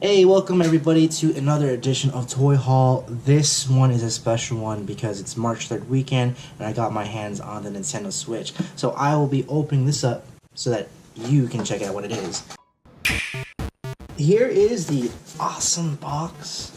Hey, welcome everybody to another edition of Toy Haul. This one is a special one because it's March 3rd weekend and I got my hands on the Nintendo Switch. So I will be opening this up so that you can check out what it is. Here is the awesome box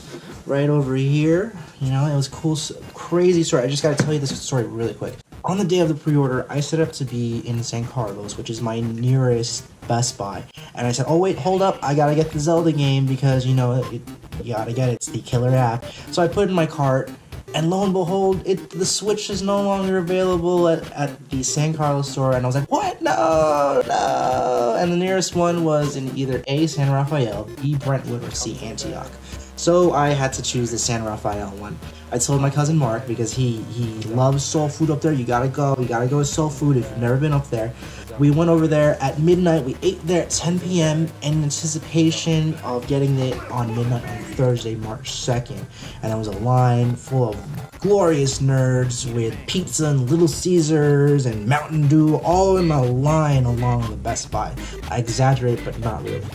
right over here. You know, it was cool, crazy story. I just gotta tell you this story really quick. On the day of the pre-order, I set up to be in San Carlos, which is my nearest Best Buy. And I said, oh wait, hold up, I gotta get the Zelda game because, you know, you gotta get it, it's the killer app. So I put it in my cart, and lo and behold, the Switch is no longer available at the San Carlos store. And I was like, what? No! And the nearest one was in either A, San Rafael, B, Brentwood, or C, Antioch. So I had to choose the San Rafael one. I told my cousin Mark, because he loves soul food up there. You gotta go to soul food if you've never been up there. We went over there at midnight. We ate there at 10 p.m. in anticipation of getting it on midnight on Thursday, March 2nd. And there was a line full of glorious nerds with pizza and Little Caesars and Mountain Dew all in a line along the Best Buy. I exaggerate, but not really.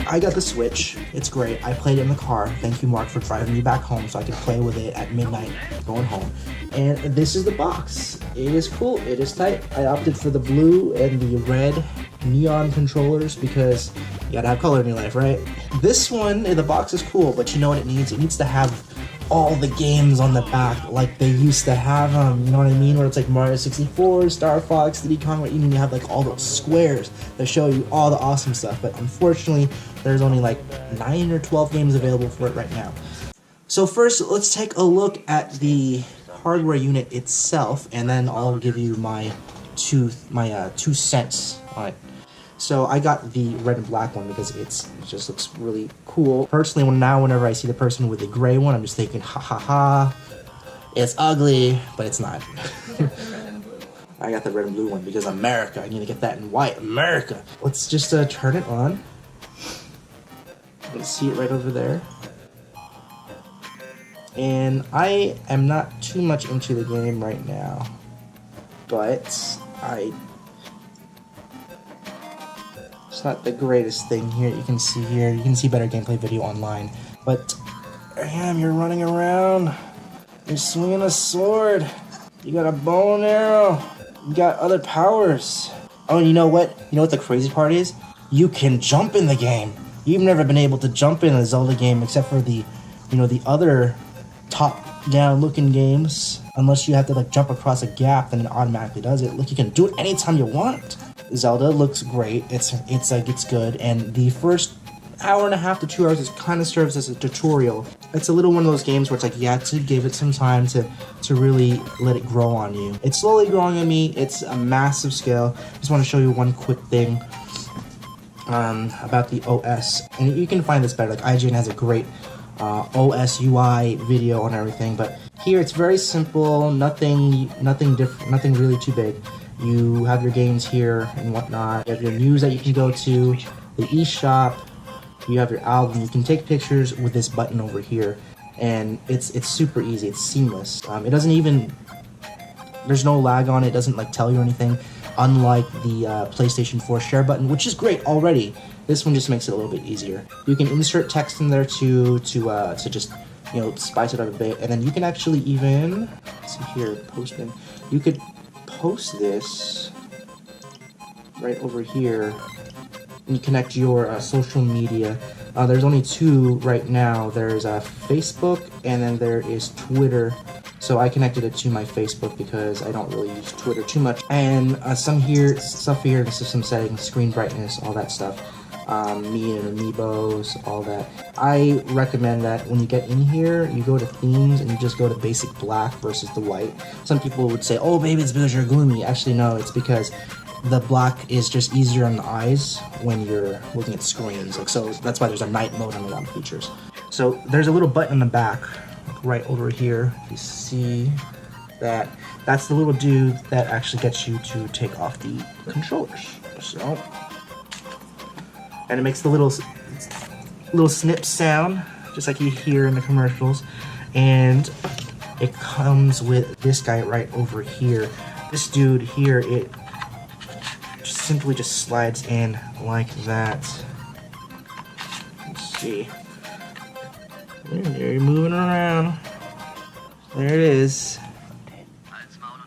I got the Switch. It's great. I played it in the car. Thank you, Mark, for driving me back home so I could play with it at midnight going home. And this is the box. It is cool. It is tight. I opted for the blue and the red neon controllers because you gotta have color in your life, right? This one, the box is cool, but you know what it needs? It needs to have all the games on the back like they used to have them, you know what I mean? Where it's like Mario 64, Star Fox, Diddy Kong, where you need to have like all those squares that show you all the awesome stuff. But unfortunately, there's only like 9 or 12 games available for it right now. So first, let's take a look at the hardware unit itself, and then I'll give you my two cents on it. So I got the red and black one because it just looks really cool. Personally, whenever I see the person with the gray one, I'm just thinking, ha ha ha, it's ugly, but it's not. I got the red and blue one because America. I need to get that in white. America. Let's just turn it on. You can see it right over there. And I am not too much into the game right now, but it's not the greatest thing here. You can see here, you can see better gameplay video online. But damn, you're running around. You're swinging a sword. You got a bow and arrow. You got other powers. Oh, and you know what? You know what the crazy part is? You can jump in the game. You've never been able to jump in a Zelda game except for the, you know, the other top-down looking games. Unless you have to like jump across a gap, then it automatically does it. Look, you can do it anytime you want. Zelda looks great. It's good, and the first hour and a half to 2 hours is kind of serves as a tutorial. It's a little one of those games where it's like you have to give it some time to really let it grow on you. It's slowly growing on me. It's a massive scale. Just want to show you one quick thing about the OS, and you can find this better. Like IGN has a great OS UI video on everything, but here it's very simple. Nothing different. Nothing really too big. You have your games here and whatnot. You have your news that you can go to, the eShop. You have your album. You can take pictures with this button over here, and it's super easy. It's seamless. It doesn't even. There's no lag on it. It doesn't like tell you anything. Unlike the PlayStation 4 share button, which is great already. This one just makes it a little bit easier. You can insert text in there to just, you know, spice it up a bit, and then you can actually even let's see here, posting. You could post this right over here and you connect your social media. There's only 2 right now. There's Facebook and then there is Twitter. So I connected it to my Facebook because I don't really use Twitter too much. And stuff here, the system settings, screen brightness, all that stuff. Me and amiibos, all that. I recommend that when you get in here, you go to themes and you just go to basic black versus the white. Some people would say, oh baby, it's because you're gloomy. Actually no, it's because the black is just easier on the eyes when you're looking at screens. Like, so that's why there's a night mode on a lot of features. So there's a little button in the back right over here. You see that? That's the little dude that actually gets you to take off the controllers. So, and it makes the little snip sound, just like you hear in the commercials. And it comes with this guy right over here. This dude here, it simply just slides in like that. Let's see. You're moving around. There it is.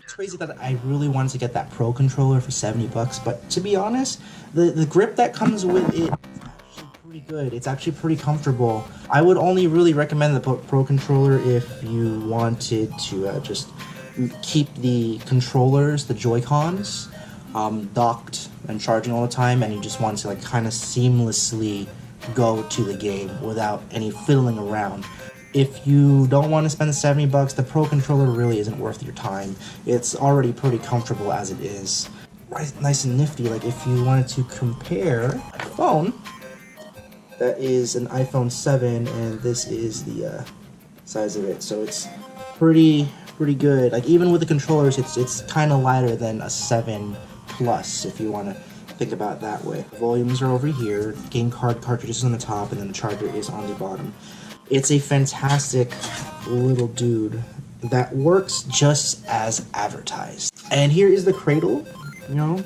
It's crazy that I really wanted to get that Pro controller for 70 bucks, but to be honest, the grip that comes with it is actually pretty good. It's actually pretty comfortable. I would only really recommend the Pro controller if you wanted to just keep the controllers, the Joy-Cons, docked and charging all the time, and you just want to like kind of seamlessly go to the game without any fiddling around. If you don't want to spend 70 bucks, the Pro controller really isn't worth your time. It's already pretty comfortable as it is. Right, nice and nifty. Like if you wanted to compare a phone, that is an iPhone 7, and this is the size of it. So it's pretty good. Like even with the controllers, it's kind of lighter than a 7 Plus, if you want to think about it that way. Volumes are over here, game cartridge is on the top, and then the charger is on the bottom. It's a fantastic little dude that works just as advertised. And here is the cradle, you know.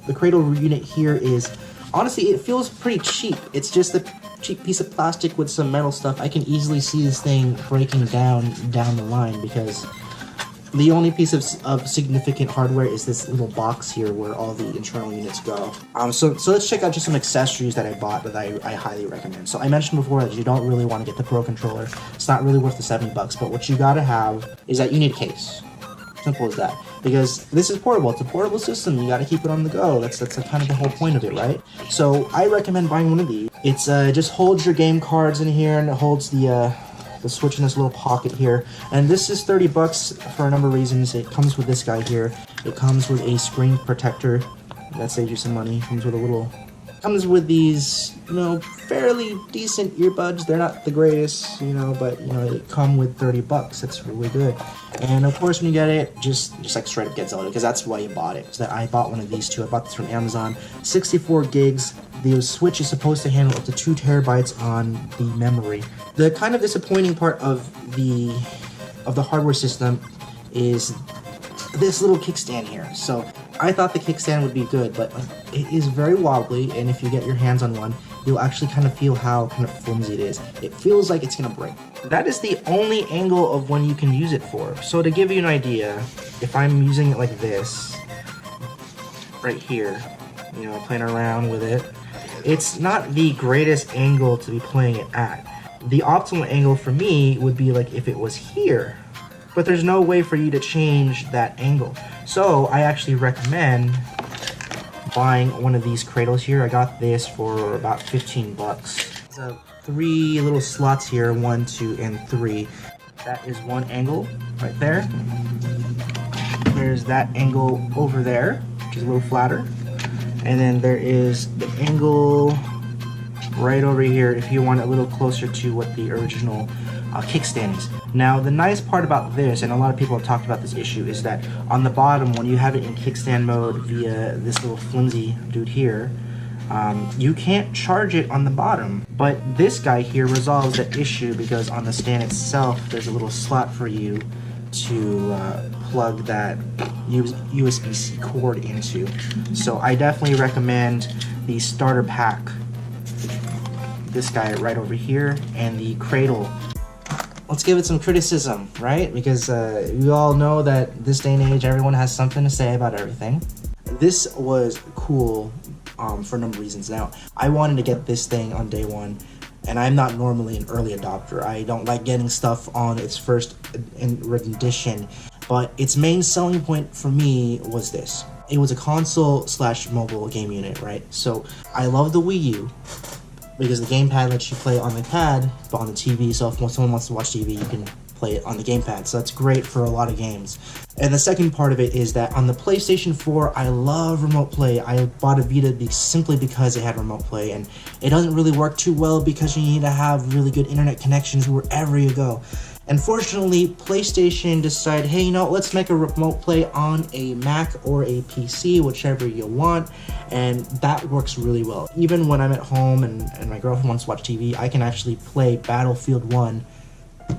The cradle unit here is, honestly, it feels pretty cheap. It's just a cheap piece of plastic with some metal stuff. I can easily see this thing breaking down the line, because the only piece of significant hardware is this little box here where all the internal units go. So let's check out just some accessories that I bought that I highly recommend. So I mentioned before that you don't really want to get the Pro controller. It's not really worth the 70 bucks, but what you gotta have is that you need a case. Simple as that. Because this is portable. It's a portable system. You gotta keep it on the go. That's kind of the whole point of it, right? So I recommend buying one of these. It's just holds your game cards in here, and it holds the Switch in this little pocket here, and this is 30 bucks for a number of reasons. It comes with this guy here. It comes with a screen protector that saves you some money. Comes with these, you know, fairly decent earbuds. They're not the greatest, you know, but you know, they come with 30 bucks. That's really good. And of course, when you get it, just like straight up get Zelda, because that's why you bought it. So that I bought one of these two. I bought this from Amazon. 64 gigs. The Switch is supposed to handle up to 2 terabytes on the memory. The kind of disappointing part of the hardware system is this little kickstand here. So I thought the kickstand would be good, but it is very wobbly, and if you get your hands on one, you'll actually kind of feel how kind of flimsy it is. It feels like it's gonna break. That is the only angle of when you can use it for. So to give you an idea, if I'm using it like this, right here, you know, playing around with it, it's not the greatest angle to be playing it at. The optimal angle for me would be like if it was here, but there's no way for you to change that angle. So I actually recommend buying one of these cradles here. I got this for about 15 bucks. So 3 little slots here, 1, 2, and 3. That is one angle right there. There's that angle over there, which is a little flatter. And then there is the angle right over here if you want it a little closer to what the original kickstand is. Now, the nice part about this, and a lot of people have talked about this issue, is that on the bottom, when you have it in kickstand mode via this little flimsy dude here, you can't charge it on the bottom. But this guy here resolves that issue, because on the stand itself, there's a little slot for you to plug that USB-C cord into. So I definitely recommend the starter pack, this guy right over here, and the cradle. Let's give it some criticism, right? Because we all know that this day and age, everyone has something to say about everything. This was cool for a number of reasons. Now, I wanted to get this thing on day one, and I'm not normally an early adopter. I don't like getting stuff on its first rendition, but its main selling point for me was this. It was a console/mobile game unit, right? So I love the Wii U, because the gamepad lets you play on the pad, but on the TV, so if someone wants to watch TV, you can play it on the gamepad, so that's great for a lot of games. And the second part of it is that on the PlayStation 4, I love remote play. I bought a Vita simply because it had remote play, and it doesn't really work too well because you need to have really good internet connections wherever you go. Unfortunately, PlayStation decided, hey, you know, let's make a remote play on a Mac or a PC, whichever you want, and that works really well. Even when I'm at home and my girlfriend wants to watch TV, I can actually play Battlefield 1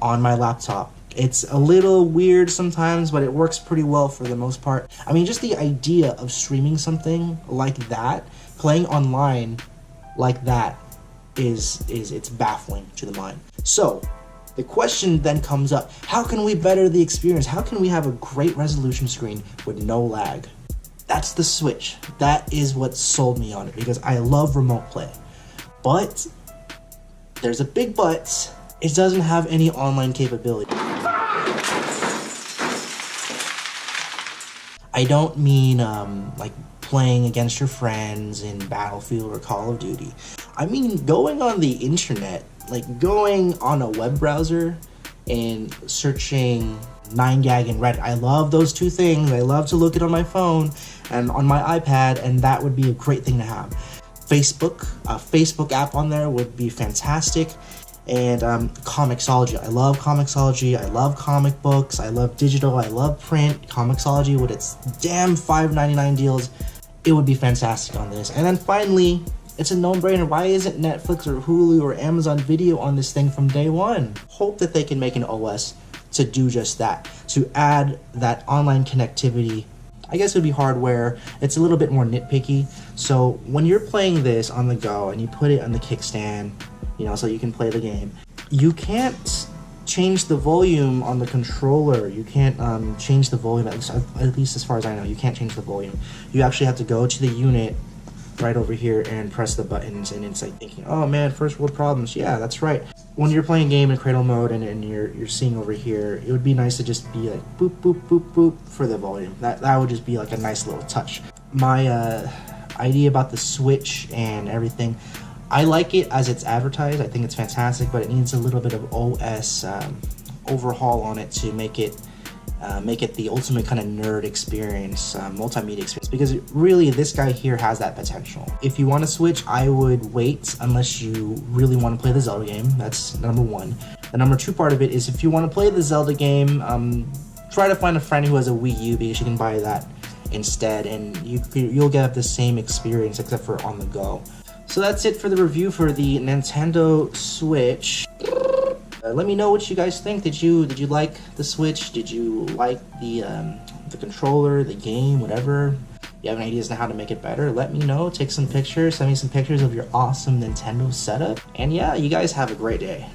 on my laptop, It's a little weird sometimes, but it works pretty well for the most part. I mean, just the idea of streaming something like that, playing online like that, it's baffling to the mind. So the question then comes up, how can we better the experience? How can we have a great resolution screen with no lag? That's the Switch. That is what sold me on it, because I love remote play. But there's a big but. It doesn't have any online capability. I don't mean like playing against your friends in Battlefield or Call of Duty. I mean going on the internet, like going on a web browser and searching 9gag and Reddit. I love those two things. I love to look it on my phone and on my iPad, and that would be a great thing to have. Facebook, a Facebook app on there would be fantastic. And Comixology. I love Comixology. I love comic books. I love digital. I love print. Comixology with its damn $5.99 deals. It would be fantastic on this. And then finally, it's a no-brainer. Why isn't Netflix or Hulu or Amazon Video on this thing from day one? Hope that they can make an OS to do just that, to add that online connectivity. I guess it would be hardware. It's a little bit more nitpicky. So when you're playing this on the go and you put it on the kickstand, you know, so you can play the game, you can't change the volume on the controller. You can't change the volume, at least as far as I know. You can't change the volume. You actually have to go to the unit right over here and press the buttons, and it's like thinking, oh man, first world problems. Yeah, that's right. When you're playing a game in cradle mode and you're seeing over here, it would be nice to just be like boop, boop, boop, boop for the volume. That would just be like a nice little touch. My idea about the Switch and everything, I like it as it's advertised. I think it's fantastic, but it needs a little bit of OS overhaul on it to make it the ultimate kind of nerd experience, multimedia experience, because really this guy here has that potential. If you want to Switch, I would wait unless you really want to play the Zelda game. That's number one. The number two part of it is if you want to play the Zelda game, try to find a friend who has a Wii U, because you can buy that instead, and you'll get the same experience except for on the go. So that's it for the review for the Nintendo Switch. Let me know what you guys think. Did you like the Switch? Did you like the controller, the game, whatever? You have any ideas on how to make it better? Let me know. Take some pictures. Send me some pictures of your awesome Nintendo setup. And yeah, you guys have a great day.